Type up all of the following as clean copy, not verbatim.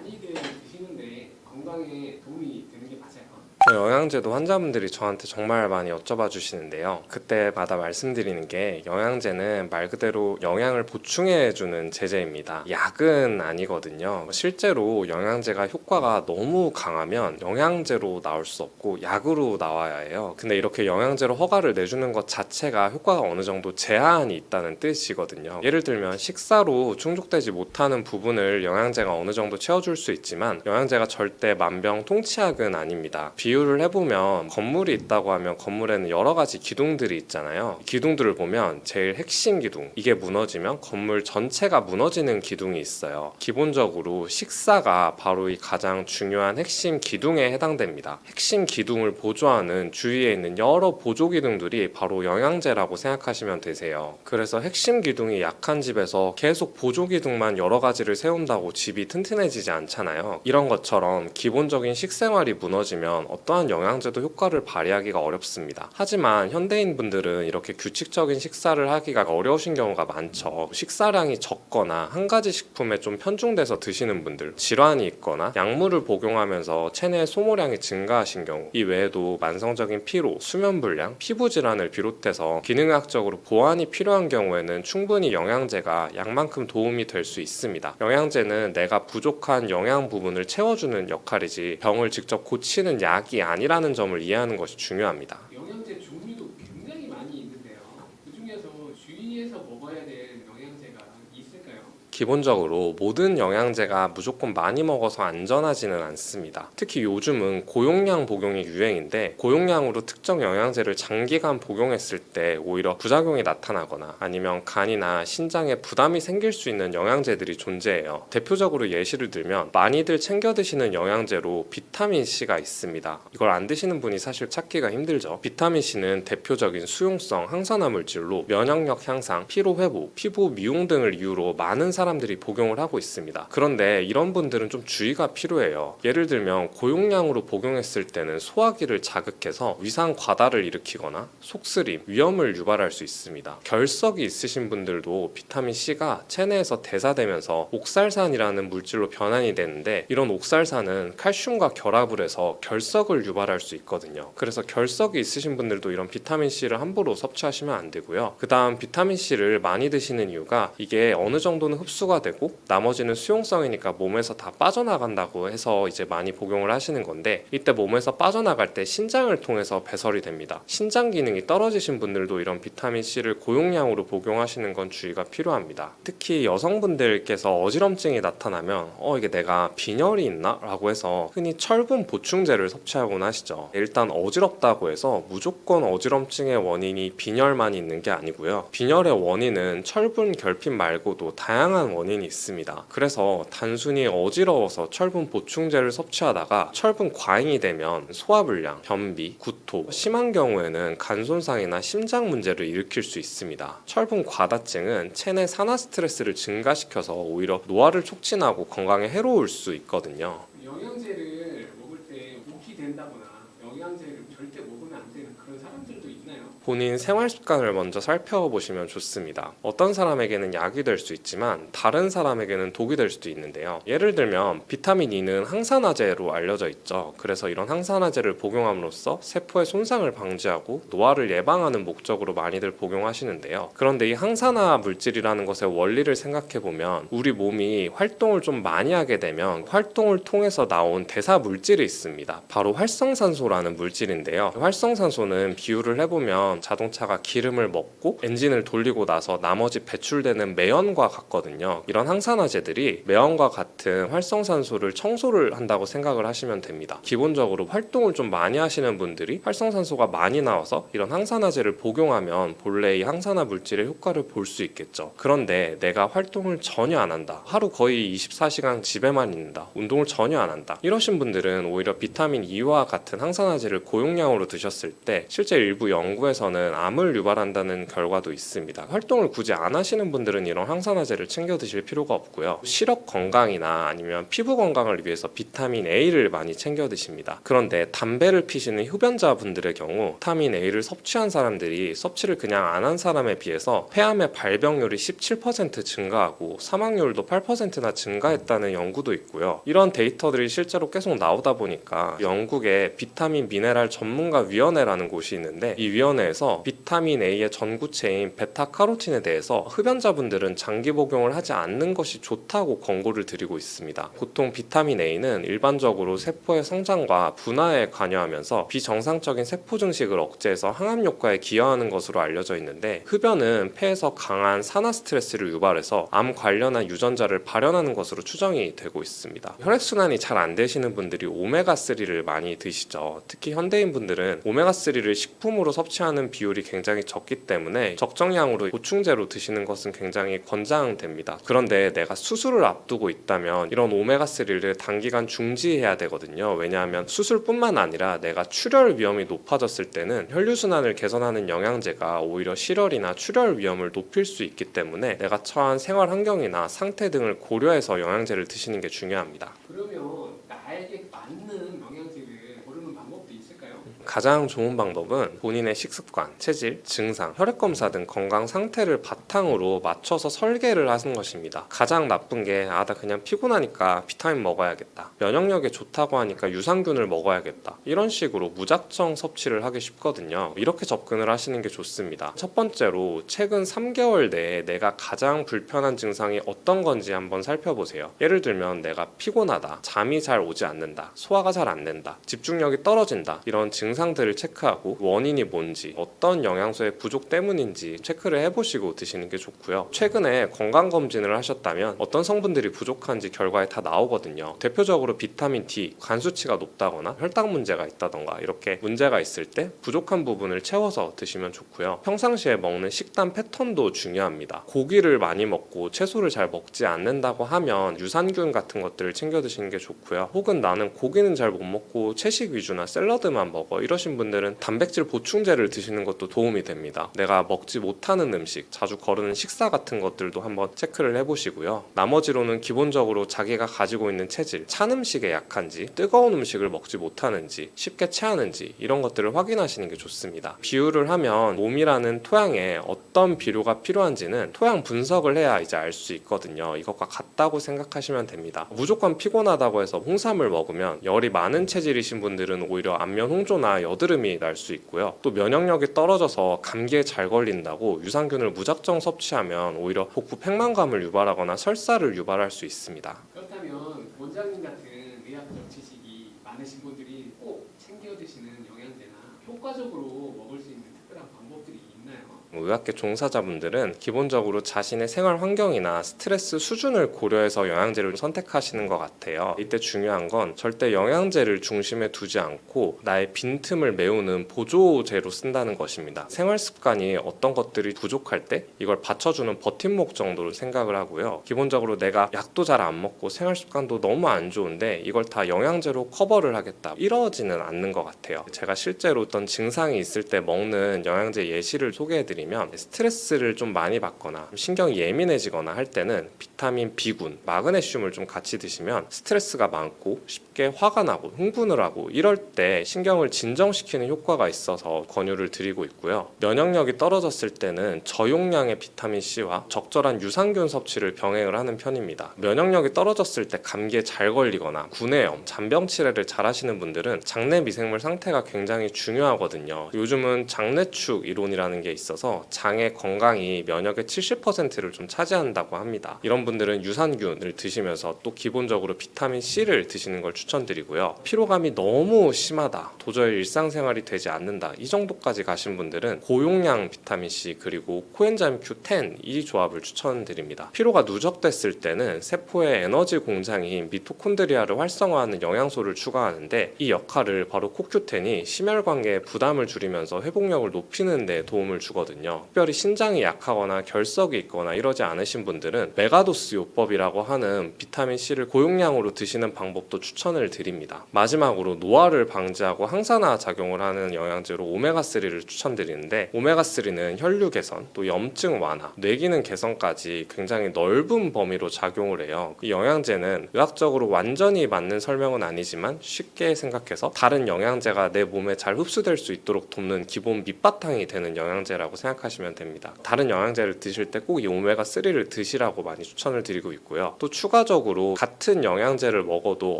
많이들 드시는데 건강에 도움이 되는 게 맞아요? 영양제도 환자분들이 저한테 정말 많이 여쭤봐 주시는데요. 그때마다 말씀드리는 게 영양제는 말 그대로 영양을 보충해주는 제제입니다. 약은 아니거든요. 실제로 영양제가 효과가 너무 강하면 영양제로 나올 수 없고 약으로 나와야 해요. 근데 이렇게 영양제로 허가를 내주는 것 자체가 효과가 어느 정도 제한이 있다는 뜻이거든요. 예를 들면 식사로 충족되지 못하는 부분을 영양제가 어느 정도 채워줄 수 있지만 영양제가 절대 만병통치약은 아닙니다. 비유를 해보면 건물이 있다고 하면 건물에는 여러 가지 기둥들이 있잖아요. 기둥들을 보면 제일 핵심 기둥, 이게 무너지면 건물 전체가 무너지는 기둥이 있어요. 기본적으로 식사가 바로 이 가장 중요한 핵심 기둥에 해당됩니다. 핵심 기둥을 보조하는 주위에 있는 여러 보조 기둥들이 바로 영양제라고 생각하시면 되세요. 그래서 핵심 기둥이 약한 집에서 계속 보조 기둥만 여러 가지를 세운다고 집이 튼튼해지지 않잖아요. 이런 것처럼 기본적인 식생활이 무너지면 어떠한 영양제도 효과를 발휘하기가 어렵습니다. 하지만 현대인분들은 이렇게 규칙적인 식사를 하기가 어려우신 경우가 많죠. 식사량이 적거나 한 가지 식품에 좀 편중돼서 드시는 분들, 질환이 있거나 약물을 복용하면서 체내 소모량이 증가하신 경우, 이 외에도 만성적인 피로, 수면 불량, 피부 질환을 비롯해서 기능학적으로 보완이 필요한 경우에는 충분히 영양제가 약만큼 도움이 될 수 있습니다. 영양제는 내가 부족한 영양 부분을 채워주는 역할이지 병을 직접 고치는 약이 아니라는 점을 이해하는 것이 중요합니다. 영양제 종류도 굉장히 많이 있는데요. 그 중에서 주의해서 먹어야 될 영양제가 있을까요? 기본적으로 모든 영양제가 무조건 많이 먹어서 안전하지는 않습니다. 특히 요즘은 고용량 복용이 유행인데 고용량으로 특정 영양제를 장기간 복용했을 때 오히려 부작용이 나타나거나 아니면 간이나 신장에 부담이 생길 수 있는 영양제들이 존재해요. 대표적으로 예시를 들면 많이들 챙겨 드시는 영양제로 비타민C가 있습니다. 이걸 안 드시는 분이 사실 찾기가 힘들죠. 비타민C는 대표적인 수용성 항산화 물질로 면역력 향상, 피로 회복, 피부 미용 등을 이유로 많은 사람들이 복용을 하고 있습니다. 그런데 이런 분들은 좀 주의가 필요해요. 예를 들면 고용량으로 복용했을 때는 소화기를 자극해서 위상 과다를 일으키거나 속쓰림, 위염을 유발할 수 있습니다. 결석이 있으신 분들도 비타민C가 체내에서 대사되면서 옥살산이라는 물질로 변환이 되는데 이런 옥살산은 칼슘과 결합을 해서 결석을 유발할 수 있거든요. 그래서 결석이 있으신 분들도 이런 비타민C를 함부로 섭취하시면 안 되고요. 그 다음 비타민C를 많이 드시는 이유가 이게 어느 정도는 흡수가 되고 나머지는 수용성이니까 몸에서 다 빠져나간다고 해서 이제 많이 복용을 하시는 건데 이때 몸에서 빠져나갈 때 신장을 통해서 배설이 됩니다. 신장 기능이 떨어지신 분들도 이런 비타민C를 고용량으로 복용하시는 건 주의가 필요합니다. 특히 여성분들께서 어지럼증이 나타나면 이게 내가 빈혈이 있나? 라고 해서 흔히 철분 보충제를 섭취하곤 하시죠. 일단 어지럽다고 해서 무조건 어지럼증의 원인이 빈혈만 있는 게 아니고요. 빈혈의 원인은 철분 결핍 말고도 다양한 원인이 있습니다. 그래서 단순히 어지러워서 철분 보충제를 섭취하다가 철분 과잉이 되면 소화불량, 변비, 구토, 심한 경우에는 간 손상이나 심장 문제를 일으킬 수 있습니다. 철분 과다증은 체내 산화 스트레스를 증가시켜서 오히려 노화를 촉진하고 건강에 해로울 수 있거든요. 영양제를 먹을 때 욱이 된다거나 영양제를 절대 먹으면 안 되는 그런 사람들도 있나요? 본인 생활 습관을 먼저 살펴보시면 좋습니다. 어떤 사람에게는 약이 될 수 있지만 다른 사람에게는 독이 될 수도 있는데요. 예를 들면 비타민 E는 항산화제로 알려져 있죠. 그래서 이런 항산화제를 복용함으로써 세포의 손상을 방지하고 노화를 예방하는 목적으로 많이들 복용하시는데요. 그런데 이 항산화 물질이라는 것의 원리를 생각해보면 우리 몸이 활동을 좀 많이 하게 되면 활동을 통해서 나온 대사 물질이 있습니다. 바로 활성산소라는 물질인데요. 활성산소는 비유를 해보면 자동차가 기름을 먹고 엔진을 돌리고 나서 나머지 배출되는 매연과 같거든요. 이런 항산화제들이 매연과 같은 활성산소를 청소를 한다고 생각을 하시면 됩니다. 기본적으로 활동을 좀 많이 하시는 분들이 활성산소가 많이 나와서 이런 항산화제를 복용하면 본래 이 항산화 물질의 효과를 볼 수 있겠죠. 그런데 내가 활동을 전혀 안 한다. 하루 거의 24시간 집에만 있는다. 운동을 전혀 안 한다. 이러신 분들은 오히려 비타민 E와 같은 항산화제를 고용량으로 드셨을 때 실제 일부 연구에서 중에서는 암을 유발한다는 결과도 있습니다. 활동을 굳이 안 하시는 분들은 이런 항산화제를 챙겨 드실 필요가 없고요. 시력 건강이나 아니면 피부 건강을 위해서 비타민 A를 많이 챙겨 드십니다. 그런데 담배를 피시는 흡연자분들의 경우 비타민 A를 섭취한 사람들이 섭취를 그냥 안 한 사람에 비해서 폐암의 발병률이 17% 증가하고 사망률도 8%나 증가했다는 연구도 있고요. 이런 데이터들이 실제로 계속 나오다 보니까 영국의 비타민 미네랄 전문가 위원회라는 곳이 있는데 이 위원회에서 비타민 A의 전구체인 베타카로틴에 대해서 흡연자분들은 장기 복용을 하지 않는 것이 좋다고 권고를 드리고 있습니다. 보통 비타민 A는 일반적으로 세포의 성장과 분화에 관여하면서 비정상적인 세포 증식을 억제해서 항암 효과에 기여하는 것으로 알려져 있는데 흡연은 폐에서 강한 산화 스트레스를 유발해서 암 관련한 유전자를 발현하는 것으로 추정이 되고 있습니다. 혈액순환이 잘 안 되시는 분들이 오메가3를 많이 드시죠. 특히 현대인 분들은 오메가3를 식품으로 섭취하는 비율이 굉장히 적기 때문에 적정량으로 보충제로 드시는 것은 굉장히 권장됩니다. 그런데 내가 수술을 앞두고 있다면 이런 오메가3를 단기간 중지해야 되거든요. 왜냐하면 수술뿐만 아니라 내가 출혈 위험이 높아졌을 때는 혈류순환을 개선하는 영양제가 오히려 실혈이나 출혈 위험을 높일 수 있기 때문에 내가 처한 생활 환경이나 상태 등을 고려해서 영양제를 드시는 게 중요합니다. 그러면 나에게 맞는 영양제를 고르는 방법도 있을까요? 가장 좋은 방법은 본인의 식습관, 체질, 증상, 혈액 검사 등 건강 상태를 바탕으로 맞춰서 설계를 하는 것입니다. 가장 나쁜 게 나 그냥 피곤하니까 비타민 먹어야겠다. 면역력에 좋다고 하니까 유산균을 먹어야겠다. 이런 식으로 무작정 섭취를 하기 쉽거든요. 이렇게 접근을 하시는 게 좋습니다. 첫 번째로 최근 3개월 내에 내가 가장 불편한 증상이 어떤 건지 한번 살펴보세요. 예를 들면 내가 피곤하다, 잠이 잘 오지 않는다, 소화가 잘 안 된다, 집중력이 떨어진다 이런 증상들을 체크하고 원인이 뭔지 어떤 영양소의 부족 때문인지 체크를 해보시고 드시는 게 좋고요. 최근에 건강검진을 하셨다면 어떤 성분들이 부족한지 결과에 다 나오거든요. 대표적으로 비타민 D, 간 수치가 높다거나 혈당 문제가 있다던가 이렇게 문제가 있을 때 부족한 부분을 채워서 드시면 좋고요. 평상시에 먹는 식단 패턴도 중요합니다. 고기를 많이 먹고 채소를 잘 먹지 않는다고 하면 유산균 같은 것들을 챙겨 드시는 게 좋고요. 혹은 나는 고기는 잘 못 먹고 채식 위주나 샐러드만 먹어 이러신 분들은 단백질 보충제를 드시는 것도 도움이 됩니다. 내가 먹지 못하는 음식, 자주 거르는 식사 같은 것들도 한번 체크를 해보시고요. 나머지로는 기본적으로 자기가 가지고 있는 체질, 찬 음식에 약한지, 뜨거운 음식을 먹지 못하는지, 쉽게 체하는지 이런 것들을 확인하시는 게 좋습니다. 비유를 하면 몸이라는 토양에 어떤 비료가 필요한지는 토양 분석을 해야 이제 알 수 있거든요. 이것과 같다고 생각하시면 됩니다. 무조건 피곤하다고 해서 홍삼을 먹으면 열이 많은 체질이신 분들은 오히려 안면 홍조나 여드름이 날 수 있고요. 또 면역력이 떨어져서 감기에 잘 걸린다고 유산균을 무작정 섭취하면 오히려 복부 팽만감을 유발하거나 설사를 유발할 수 있습니다. 그렇다면 원장님 같은 의학적 지식이 많으신 분들이 꼭 챙겨 드시는 영양제나 효과적으로 먹을 수 있는 특별한 방법들이 있나요? 의학계 종사자분들은 기본적으로 자신의 생활 환경이나 스트레스 수준을 고려해서 영양제를 선택하시는 것 같아요. 이때 중요한 건 절대 영양제를 중심에 두지 않고 나의 빈틈을 메우는 보조제로 쓴다는 것입니다. 생활 습관이 어떤 것들이 부족할 때 이걸 받쳐주는 버팀목 정도로 생각을 하고요. 기본적으로 내가 약도 잘 안 먹고 생활 습관도 너무 안 좋은데 이걸 다 영양제로 커버를 하겠다. 이러지는 않는 것 같아요. 제가 실제로 어떤 증상이 있을 때 먹는 영양제 예시를 소개해드리면 스트레스를 좀 많이 받거나 신경이 예민해지거나 할 때는 비타민 B군, 마그네슘을 좀 같이 드시면 스트레스가 많고 쉽게 화가 나고 흥분을 하고 이럴 때 신경을 진정시키는 효과가 있어서 권유를 드리고 있고요. 면역력이 떨어졌을 때는 저용량의 비타민 C와 적절한 유산균 섭취를 병행을 하는 편입니다. 면역력이 떨어졌을 때 감기에 잘 걸리거나 구내염, 잔병 치레를 잘 하시는 분들은 장내 미생물 상태가 굉장히 중요하거든요. 요즘은 장내축 이론이라는 게 있어서 장의 건강이 면역의 70%를 좀 차지한다고 합니다. 이런 분들은 유산균을 드시면서 또 기본적으로 비타민 C를 드시는 걸 추천드리고요. 피로감이 너무 심하다, 도저히 일상생활이 되지 않는다 이 정도까지 가신 분들은 고용량 비타민 C 그리고 코엔자임 Q10 이 조합을 추천드립니다. 피로가 누적됐을 때는 세포의 에너지 공장인 미토콘드리아를 활성화하는 영양소를 추가하는데 이 역할을 바로 CoQ10이 심혈관계에 부담을 줄이면서 회복력을 높이는 데 도움을 주거든요. 있거든요. 특별히 신장이 약하거나 결석이 있거나 이러지 않으신 분들은 메가도스 요법이라고 하는 비타민C를 고용량으로 드시는 방법도 추천을 드립니다. 마지막으로 노화를 방지하고 항산화 작용을 하는 영양제로 오메가3를 추천드리는데, 오메가3는 혈류 개선, 또 염증 완화, 뇌기능 개선까지 굉장히 넓은 범위로 작용을 해요. 이 영양제는 의학적으로 완전히 맞는 설명은 아니지만 쉽게 생각해서 다른 영양제가 내 몸에 잘 흡수될 수 있도록 돕는 기본 밑바탕이 되는 영양제라고 생각하시면 됩니다. 다른 영양제를 드실 때 꼭 이 오메가3를 드시라고 많이 추천을 드리고 있고요. 또 추가적으로 같은 영양제를 먹어도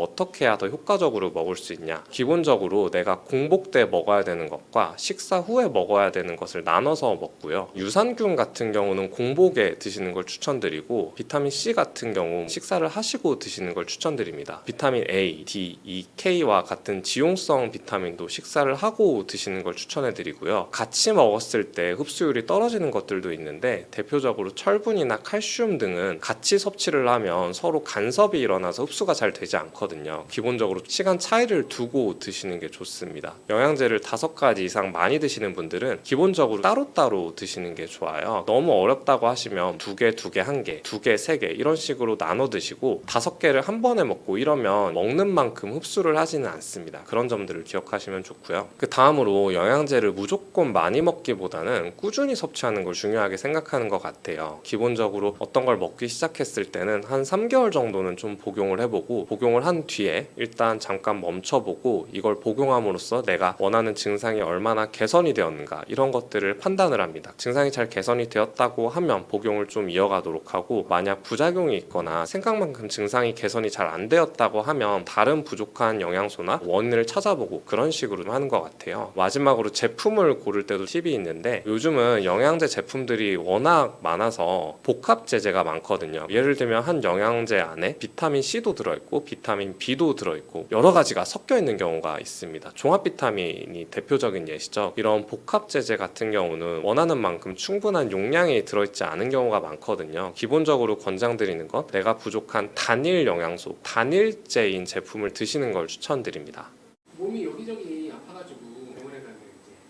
어떻게 해야 더 효과적으로 먹을 수 있냐, 기본적으로 내가 공복 때 먹어야 되는 것과 식사 후에 먹어야 되는 것을 나눠서 먹고요. 유산균 같은 경우는 공복에 드시는 걸 추천드리고, 비타민C 같은 경우 식사를 하시고 드시는 걸 추천드립니다. 비타민 A, D, E, K와 같은 지용성 비타민도 식사를 하고 드시는 걸 추천해드리고요. 같이 먹었을 때 흡수율이 떨어지는 것들도 있는데, 대표적으로 철분이나 칼슘 등은 같이 섭취를 하면 서로 간섭이 일어나서 흡수가 잘 되지 않거든요. 기본적으로 시간 차이를 두고 드시는 게 좋습니다. 영양제를 5가지 이상 많이 드시는 분들은 기본적으로 따로따로 드시는 게 좋아요. 너무 어렵다고 하시면 2개, 2개, 1개, 2개, 3개 이런 식으로 나눠 드시고 5개를 한 번에 먹고 이러면 먹는 만큼 흡수를 하지는 않습니다. 그런 점들을 기억하시면 좋고요. 그 다음으로 영양제를 무조건 많이 먹기보다는 꾸준히 섭취하는 걸 중요하게 생각하는 것 같아요. 기본적으로 어떤 걸 먹기 시작했을 때는 한 3개월 정도는 좀 복용을 해보고, 복용을 한 뒤에 일단 잠깐 멈춰보고 이걸 복용함으로써 내가 원하는 증상이 얼마나 개선이 되었는가 이런 것들을 판단을 합니다. 증상이 잘 개선이 되었다고 하면 복용을 좀 이어가도록 하고, 만약 부작용이 있거나 생각만큼 증상이 개선이 잘 안 되었다고 하면 다른 부족한 영양소나 원인을 찾아보고 그런 식으로 하는 것 같아요. 마지막으로 제품을 고를 때도 팁이 있는데, 요즘은 영양제 제품들이 워낙 많아서 복합 제제가 많거든요. 예를 들면 한 영양제 안에 비타민 C도 들어있고 비타민 B도 들어있고 여러 가지가 섞여 있는 경우가 있습니다. 종합 비타민이 대표적인 예시죠. 이런 복합 제제 같은 경우는 원하는 만큼 충분한 용량이 들어있지 않은 경우가 많거든요. 기본적으로 권장드리는 건 내가 부족한 단일 영양소, 단일제인 제품을 드시는 걸 추천드립니다. 몸이 여기저기 아파가지고 병원에 가면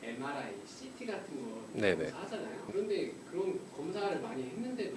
이제 MRI, CT 같은 거 네네. 검사하잖아요. 그런데 그런 검사를 많이 했는데도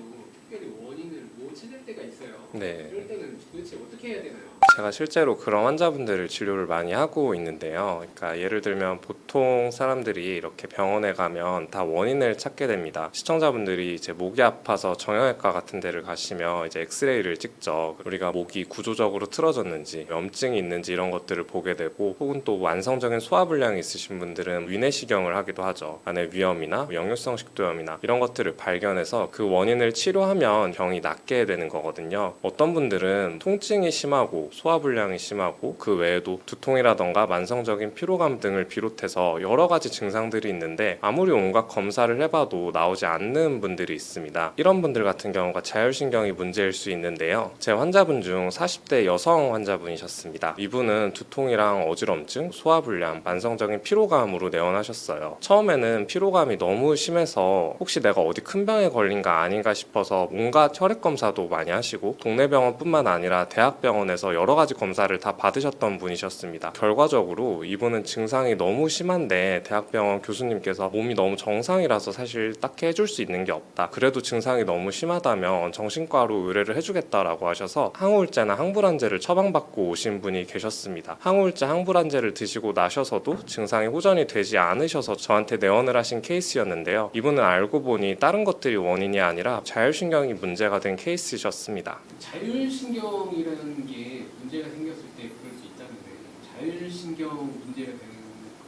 특별히 원인을 못 찾을 때가 있어요. 네. 이럴 때는 도대체 어떻게 해야 되나요? 제가 실제로 그런 환자분들을 진료를 많이 하고 있는데요. 그러니까 예를 들면 보통 사람들이 이렇게 병원에 가면 다 원인을 찾게 됩니다. 시청자분들이 이제 목이 아파서 정형외과 같은 데를 가시면 이제 엑스레이를 찍죠. 우리가 목이 구조적으로 틀어졌는지, 염증이 있는지 이런 것들을 보게 되고, 혹은 또 완성적인 소화불량이 있으신 분들은 위내시경을 하기도 하죠. 안에 위염이나 역류성 식도염이나 이런 것들을 발견해서 그 원인을 치료하면 병이 낫게 되는 거거든요. 어떤 분들은 통증이 심하고 소화불량이 심하고 그 외에도 두통이라던가 만성적인 피로감 등을 비롯해서 여러 가지 증상들이 있는데 아무리 온갖 검사를 해봐도 나오지 않는 분들이 있습니다. 이런 분들 같은 경우가 자율신경이 문제일 수 있는데요. 제 환자분 중 40대 여성 환자분이셨습니다. 이분은 두통이랑 어지럼증, 소화불량, 만성적인 피로감으로 내원하셨어요. 처음에는 피로감이 너무 심해서 혹시 내가 어디 큰 병에 걸린 거 아닌가 싶어서 온갖 혈액 검사도 많이 하시고, 동네 병원뿐만 아니라 대학병원에서 여러 가지 검사를 다 받으셨던 분이셨습니다. 결과적으로 이분은 증상이 너무 심한데 대학병원 교수님께서 몸이 너무 정상이라서 사실 딱히 해줄 수 있는 게 없다, 그래도 증상이 너무 심하다면 정신과로 의뢰를 해주겠다라고 하셔서 항우울제나 항불안제를 처방받고 오신 분이 계셨습니다. 항우울제, 항불안제를 드시고 나셔서도 증상이 호전이 되지 않으셔서 저한테 내원을 하신 케이스였는데요. 이분은 알고 보니 다른 것들이 원인이 아니라 자율신경이 문제가 된 케이스셨습니다. 자율신경이라는 게 문제가 생겼을 때 그럴 수 있다는데, 자율신경 문제가 되는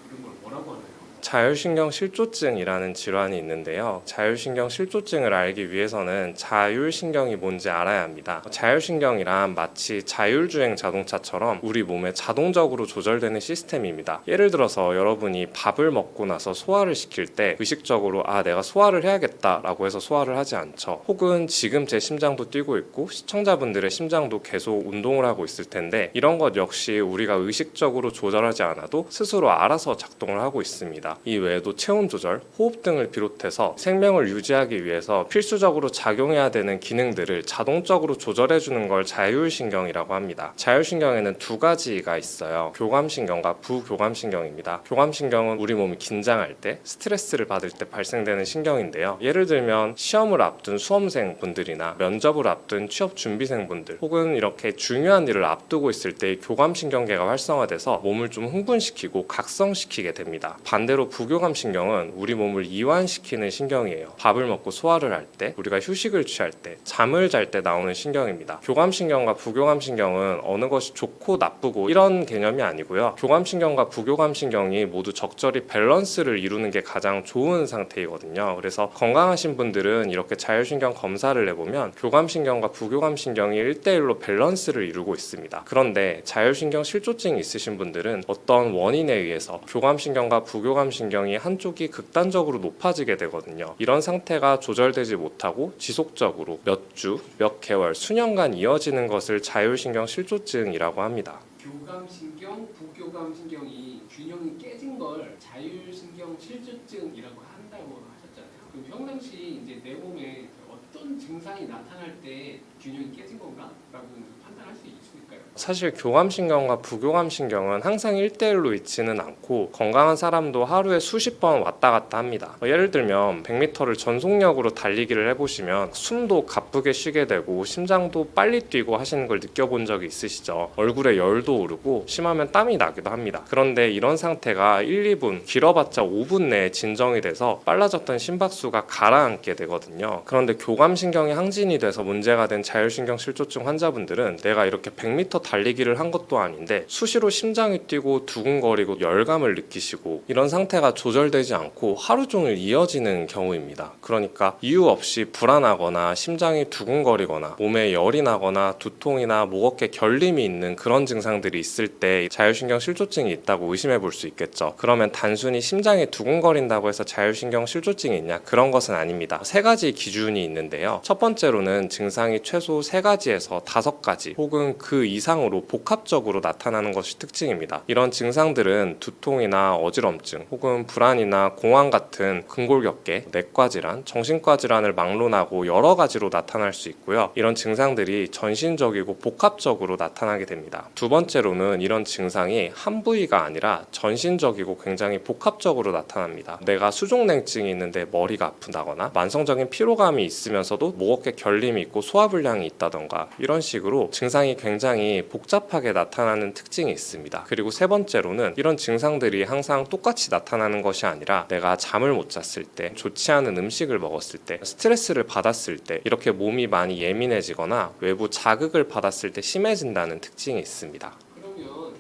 그런 걸 뭐라고 하나요? 자율신경 실조증이라는 질환이 있는데요. 자율신경 실조증을 알기 위해서는 자율신경이 뭔지 알아야 합니다. 자율신경이란 마치 자율주행 자동차처럼 우리 몸에 자동적으로 조절되는 시스템입니다. 예를 들어서 여러분이 밥을 먹고 나서 소화를 시킬 때 의식적으로 내가 소화를 해야겠다라고 해서 소화를 하지 않죠. 혹은 지금 제 심장도 뛰고 있고 시청자분들의 심장도 계속 운동을 하고 있을 텐데, 이런 것 역시 우리가 의식적으로 조절하지 않아도 스스로 알아서 작동을 하고 있습니다. 있습니다. 이 외에도 체온 조절, 호흡 등을 비롯해서 생명을 유지하기 위해서 필수적으로 작용해야 되는 기능들을 자동적으로 조절해주는 걸 자율신경이라고 합니다. 자율신경에는 두 가지가 있어요. 교감신경과 부교감신경입니다. 교감신경은 우리 몸이 긴장할 때, 스트레스를 받을 때 발생되는 신경인데요. 예를 들면 시험을 앞둔 수험생 분들이나 면접을 앞둔 취업 준비생 분들, 혹은 이렇게 중요한 일을 앞두고 있을 때 교감신경계가 활성화돼서 몸을 좀 흥분시키고 각성시키게 됩니다. 반대로 부교감신경은 우리 몸을 이완시키는 신경이에요. 밥을 먹고 소화를 할 때, 우리가 휴식을 취할 때, 잠을 잘 때 나오는 신경입니다. 교감신경과 부교감신경은 어느 것이 좋고 나쁘고 이런 개념이 아니고요. 교감신경과 부교감신경이 모두 적절히 밸런스를 이루는 게 가장 좋은 상태이거든요. 그래서 건강하신 분들은 이렇게 자율신경 검사를 해보면 교감신경과 부교감신경이 1대1로 밸런스를 이루고 있습니다. 그런데 자율신경 실조증이 있으신 분들은 어떤 원인에 의해서 교감신경과 부교감신경이 한쪽이 극단적으로 높아지게 되거든요. 이런 상태가 조절되지 못하고 지속적으로 몇 주, 몇 개월, 수년간 이어지는 것을 자율신경 실조증이라고 합니다. 교감신경, 부교감신경이 균형이 깨진 걸 자율신경 실조증이라고 한다고 하셨잖아요. 그럼 평상시 이제 내 몸에 어떤 증상이 나타날 때 균형이 깨진 건가라고 판단할 수 있을까요? 사실 교감신경과 부교감신경은 항상 1대1로 있지는 않고 건강한 사람도 하루에 수십 번 왔다 갔다 합니다. 예를 들면 100m를 전속력으로 달리기를 해보시면 숨도 가쁘게 쉬게 되고 심장도 빨리 뛰고 하시는 걸 느껴본 적이 있으시죠? 얼굴에 열도 오르고 심하면 땀이 나기도 합니다. 그런데 이런 상태가 1, 2분, 길어봤자 5분 내에 진정이 돼서 빨라졌던 심박수가 가라앉게 되거든요. 그런데 교감신경이 항진이 돼서 문제가 된 자율신경 실조증 환자분들은 내가 이렇게 100m 달리기를 한 것도 아닌데 수시로 심장이 뛰고 두근거리고 열감을 느끼시고 이런 상태가 조절되지 않고 하루 종일 이어지는 경우입니다. 그러니까 이유 없이 불안하거나 심장이 두근거리거나 몸에 열이 나거나 두통이나 목 어깨 결림이 있는 그런 증상들이 있을 때 자율신경 실조증이 있다고 의심해 볼 수 있겠죠. 그러면 단순히 심장이 두근거린다고 해서 자율신경 실조증이 있냐? 그런 것은 아닙니다. 세 가지 기준이 있는데요. 첫 번째로는 증상이 최소 3가지에서 5가지 혹은 그 이상으로 복합적으로 나타나는 것이 특징입니다. 이런 증상들은 두통이나 어지럼증 혹은 불안이나 공황 같은 근골격계, 내과 질환, 정신과 질환을 막론하고 여러 가지로 나타날 수 있고요. 이런 증상들이 전신적이고 복합적으로 나타나게 됩니다. 두 번째로는 이런 증상이 한 부위가 아니라 전신적이고 굉장히 복합적으로 나타납니다. 내가 수족냉증이 있는데 머리가 아프다거나 만성적인 피로감이 있으면서도 목 어깨 결림이 있고 소화불량이 있다던가 이런 식으로 증상이 굉장히 복잡하게 나타나는 특징이 있습니다. 그리고 세 번째로는 이런 증상들이 항상 똑같이 나타나는 것이 아니라 내가 잠을 못 잤을 때, 좋지 않은 음식을 먹었을 때, 스트레스를 받았을 때 이렇게 몸이 많이 예민해지거나 외부 자극을 받았을 때 심해진다는 특징이 있습니다. 그러면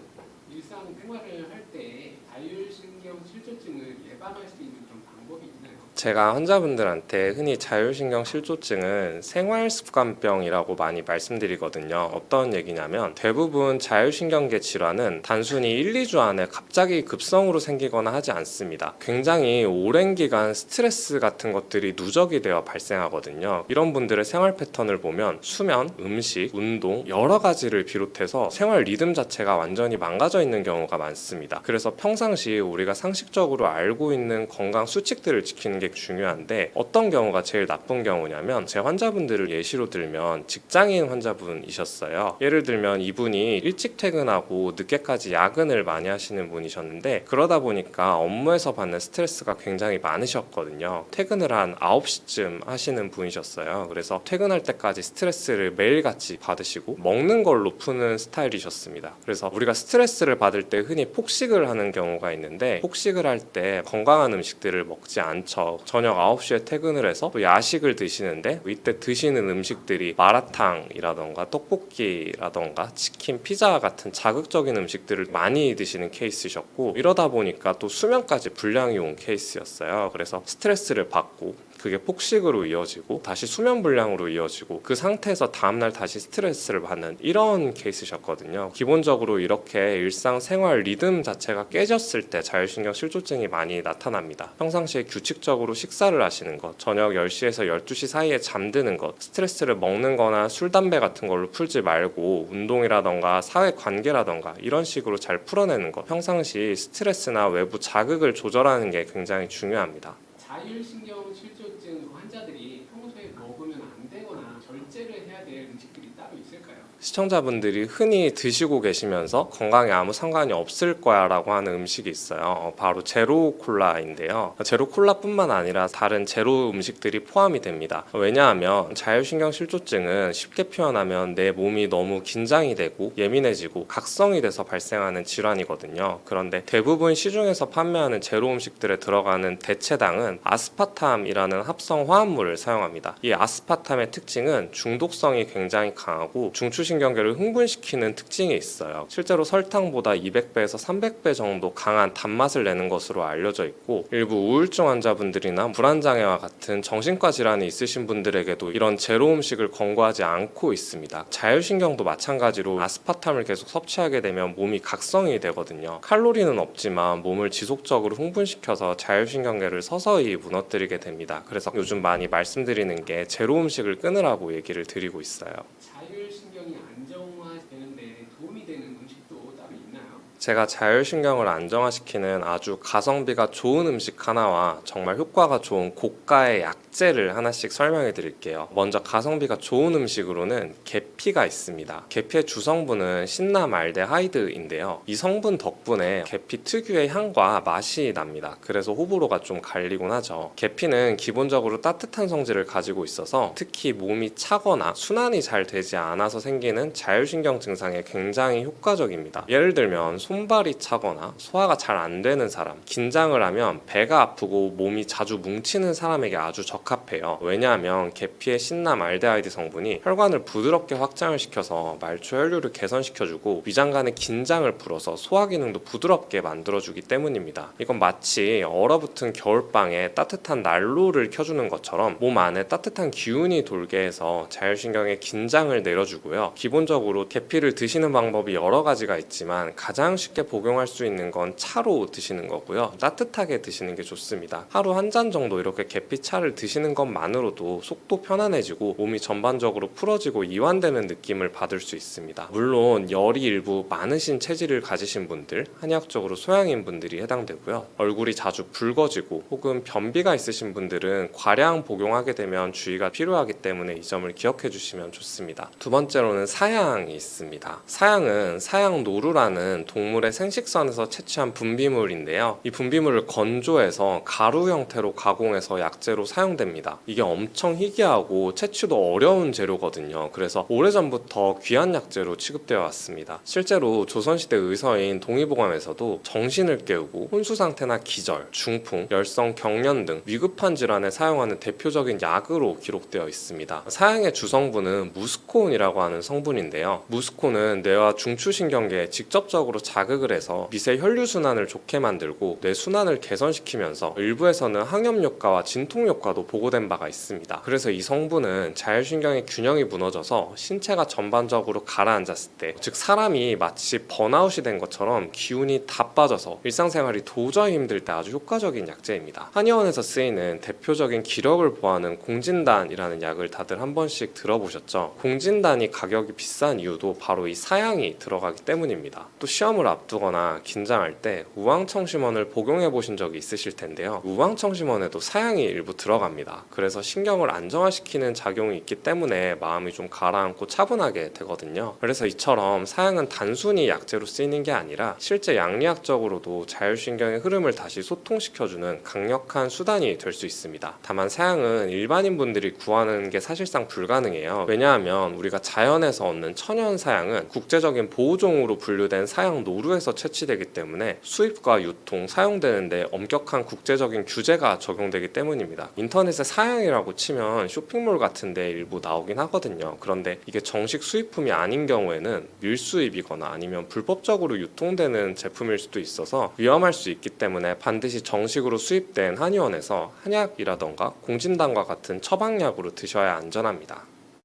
일상생활을 할 때 자율신경 실조증을 예방할 수 있는 그런 방법이 있나요? 제가 환자분들한테 흔히 자율신경 실조증은 생활습관병이라고 많이 말씀드리거든요. 어떤 얘기냐면 대부분 자율신경계 질환은 단순히 1, 2주 안에 갑자기 급성으로 생기거나 하지 않습니다. 굉장히 오랜 기간 스트레스 같은 것들이 누적이 되어 발생하거든요. 이런 분들의 생활 패턴을 보면 수면, 음식, 운동 여러 가지를 비롯해서 생활 리듬 자체가 완전히 망가져 있는 경우가 많습니다. 그래서 평상시 우리가 상식적으로 알고 있는 건강 수칙들을 지키는 게 중요한데 어떤 경우가 제일 나쁜 경우냐면 제 환자분들을 예시로 들면 직장인 환자분이셨어요. 예를 들면 이분이 일찍 퇴근하고 늦게까지 야근을 많이 하시는 분이셨는데 그러다 보니까 업무에서 받는 스트레스가 굉장히 많으셨거든요. 퇴근을 한 9시쯤 하시는 분이셨어요. 그래서 퇴근할 때까지 스트레스를 매일같이 받으시고 먹는 걸로 푸는 스타일이셨습니다. 그래서 우리가 스트레스를 받을 때 흔히 폭식을 하는 경우가 있는데 폭식을 할 때 건강한 음식들을 먹지 않죠. 저녁 9시에 퇴근을 해서 또 야식을 드시는데 이때 드시는 음식들이 마라탕이라던가 떡볶이라던가 치킨, 피자 같은 자극적인 음식들을 많이 드시는 케이스셨고 이러다 보니까 또 수면까지 불량이 온 케이스였어요. 그래서 스트레스를 받고 그게 폭식으로 이어지고 다시 수면 불량으로 이어지고 그 상태에서 다음날 다시 스트레스를 받는 이런 케이스셨거든요. 기본적으로 이렇게 일상생활 리듬 자체가 깨졌을 때 자율신경 실조증이 많이 나타납니다. 평상시에 규칙적으로 식사를 하시는 것, 저녁 10시에서 12시 사이에 잠드는 것, 스트레스를 먹는 거나 술, 담배 같은 걸로 풀지 말고 운동이라던가 사회관계라던가 이런 식으로 잘 풀어내는 것, 평상시 스트레스나 외부 자극을 조절하는 게 굉장히 중요합니다. 자율신경 실조증 환자들이 평소에 먹으면 안 되거나 절제를 해야 될 음식들이 따로 있을까요? 시청자분들이 흔히 드시고 계시면서 건강에 아무 상관이 없을 거야 라고 하는 음식이 있어요. 바로 제로 콜라인데요. 제로 콜라뿐만 아니라 다른 제로 음식들이 포함이 됩니다. 왜냐하면 자율신경 실조증은 쉽게 표현하면 내 몸이 너무 긴장이 되고 예민해지고 각성이 돼서 발생하는 질환이거든요. 그런데 대부분 시중에서 판매하는 제로 음식들에 들어가는 대체당은 아스파탐이라는 합성 화합물을 사용합니다. 이 아스파탐의 특징은 중독성이 굉장히 강하고 중추신경계를 흥분시키는 특징이 있어요. 실제로 설탕보다 200배에서 300배 정도 강한 단맛을 내는 것으로 알려져 있고 일부 우울증 환자분들이나 불안장애와 같은 정신과 질환이 있으신 분들에게도 이런 제로 음식을 권고하지 않고 있습니다. 자율신경도 마찬가지로 아스파탐을 계속 섭취하게 되면 몸이 각성이 되거든요. 칼로리는 없지만 몸을 지속적으로 흥분시켜서 자율신경계를 서서히 무너뜨리게 됩니다. 그래서 요즘 많이 말씀드리는 게 제로 음식을 끊으라고 얘기를 드리고 있어요. 자율신경이 안정화되는데 도움이 되는 음식도 따로 있나요? 제가 자율신경을 안정화시키는 아주 가성비가 좋은 음식 하나와 정말 효과가 좋은 고가의 약재를 하나씩 설명해 드릴게요. 먼저 가성비가 좋은 음식으로는 계피가 있습니다. 계피의 주성분은 신나말데하이드인데요. 이 성분 덕분에 계피 특유의 향과 맛이 납니다. 그래서 호불호가 좀 갈리곤 하죠. 계피는 기본적으로 따뜻한 성질을 가지고 있어서 특히 몸이 차거나 순환이 잘 되지 않아서 생기는 자율신경 증상에 굉장히 효과적입니다. 예를 들면 손발이 차거나 소화가 잘 안 되는 사람, 긴장을 하면 배가 아프고 몸이 자주 뭉치는 사람에게 아주 적합해요. 왜냐하면 계피의 신나말데하이드 성분이 혈관을 부드럽게 확장을 시켜서 말초 혈류를 개선시켜주고 위장관의 긴장을 풀어서 소화 기능도 부드럽게 만들어주기 때문입니다. 이건 마치 얼어붙은 겨울방에 따뜻한 난로를 켜주는 것처럼 몸 안에 따뜻한 기운이 돌게 해서 자율신경의 긴장을 내려주고요. 기본적으로 계피를 드시는 방법이 여러 가지가 있지만 가장 쉽게 복용할 수 있는 건 차로 드시는 거고요. 따뜻하게 드시는 게 좋습니다. 하루 한 잔 정도 이렇게 계피차를 드시는 것만으로도 속도 편안해지고 몸이 전반적으로 풀어지고 이완되는 느낌을 받을 수 있습니다. 물론 열이 일부 많으신 체질을 가지신 분들, 한의학적으로 소양인 분들이 해당되고요. 얼굴이 자주 붉어지고 혹은 변비가 있으신 분들은 과량 복용하게 되면 주의가 필요하기 때문에 이 점을 기억해 주시면 좋습니다. 두 번째로는 사양이 있습니다. 사양은 사양노루라는 동물의 생식선에서 채취한 분비물인데요. 이 분비물을 건조해서 가루 형태로 가공해서 약재로 사용됩니다. 이게 엄청 희귀하고 채취도 어려운 재료거든요. 그래서 오래전부터 귀한 약재로 취급되어 왔습니다. 실제로 조선시대 의서인 동의보감에서도 정신을 깨우고 혼수 상태나 기절, 중풍, 열성, 경련 등 위급한 질환에 사용하는 대표적인 약으로 기록되어 있습니다. 사양의 주성분은 무스코온이라고 하는 성분인데요. 무스코는 뇌와 중추신경계에 직접적으로 자극을 해서 미세 혈류순환을 좋게 만들고 뇌 순환을 개선시키면서 일부에서는 항염 효과와 진통 효과도 보고된 바가 있습니다. 그래서 이 성분은 자율신경의 균형이 무너져서 신체가 전반적으로 가라앉았을 때, 즉 사람이 마치 번아웃이 된 것처럼 기운이 다 빠져서 일상생활이 도저히 힘들 때 아주 효과적인 약재입니다. 한의원에서 쓰이는 대표적인 기력을 보하는 공진단이라는 약을 다들 한 번씩 들어보셨죠? 공진단이 가격이 비싼 이유도 바로 이 사양이 들어가기 때문입니다. 또 시험을 앞두거나 긴장할 때 우황청심원을 복용해 보신 적이 있으실 텐데요. 우황청심원에도 사양이 일부 들어갑니다. 그래서 신경을 안정화시키는 작용이 있기 때문에 마음이 좀 가라앉고 차분하게 되거든요. 그래서 이처럼 사양은 단순히 약재로 쓰이는 게 아니라 실제 양리학적으로도 자율신경의 흐름을 다시 소통시켜주는 강력한 수단이 될 수 있습니다. 다만 사양은 일반인 분들이 구하는 게 사실상 불가능해요. 왜냐하면 우리가 자연에서 얻는 천연 사양은 국제적인 보호종으로 분류된 사양 노루에서 채취되기 때문에 수입과 유통, 사용되는데 엄격한 국제적인 규제가 적용되기 때문입니다. 인터넷에 사양이라고 치면 쇼핑몰 같은 데 일부 나오긴 하거든요. 그런데 이게 정식 수입품이 아닌 경우에는 밀수입이거나 아니면 불법적으로 유통되는 제품일 수도 있어서 위험할 수 있기 때문에 반드시 정식으로 수입된 한의원에서 한약이라던가 공진단과 같은 처방약으로 드셔야 안전합니다.